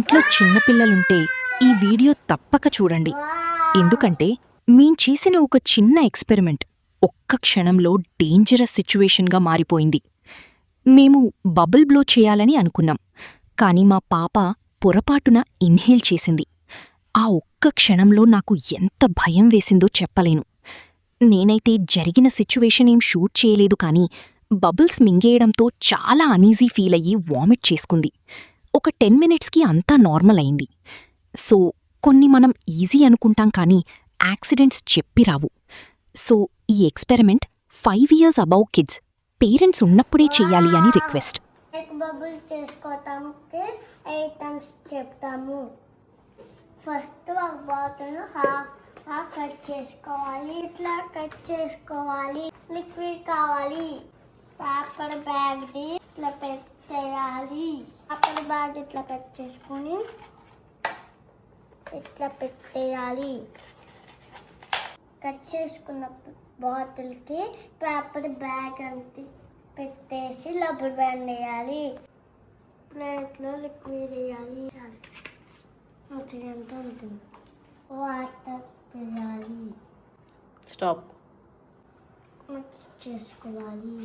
ఇంట్లో చిన్నపిల్లలుంటే ఈ వీడియో తప్పక చూడండి. ఎందుకంటే మేం చేసిన ఒక చిన్న ఎక్స్పెరిమెంట్ ఒక్క క్షణంలో డేంజరస్ సిచ్యువేషన్గా మారిపోయింది. మేము బబుల్ బ్లో చేయాలని అనుకున్నాం, కాని మా పాప పొరపాటున ఇన్హేల్ చేసింది. ఆ ఒక్క క్షణంలో నాకు ఎంత భయం వేసిందో చెప్పలేను. నేనైతే జరిగిన సిచ్యువేషన్ ఏం షూట్ చేయలేదు, కానీ బబుల్స్ మింగేయడంతో చాలా అనీజీ ఫీలయ్యి వామిట్ చేసుకుంది. ఒక 10 మినిట్స్కి అంతా నార్మల్ అయింది. సో కొన్ని మనం ఈజీ అనుకుంటాం, కానీ యాక్సిడెంట్స్ చెప్పిరావు. సో ఈ experiment 5 years above kids parents ఉన్నప్పుడే చెయ్యాలి అని రిక్వెస్ట్. బబుల్ చేసుకోవటానికి ఐటమ్స్ చెప్తాము. ఫస్ట్ ఒక బాటిల్ హాఫ్ కట్ చేసుకోవాలి. ఇట్లా కట్ చేసుకోవాలి. లిక్విడ్ కావాలి. పేపర్ బ్యాగ్ది ఇట్లా పెట్టేయాలి. పేపర్ బ్యాగ్ ఇట్లా కట్ చేసుకొని ఇట్లా పెట్టేయాలి. కట్ చేసుకున్న బాటిల్కి పేపర్ బ్యాగ్ అంతే పెట్టేసి రబ్బర్ బ్యాండ్ వేయాలి. ప్లేట్లో లిక్విడ్ వేయాలి. ఎంత ఉంటుంది. వాటర్ వేయాలి. స్టాప్. మిక్స్ చేసుకోవాలి.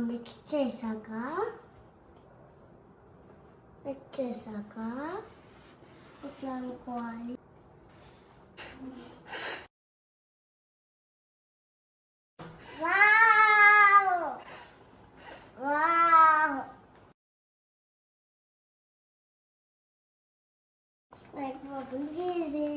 మిక్స్ చేశాక ఇట్లా అనుకోవాలి. Like bubble easy.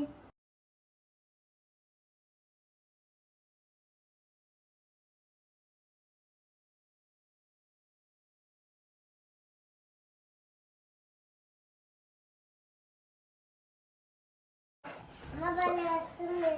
Habale vastundi.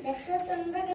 Next one,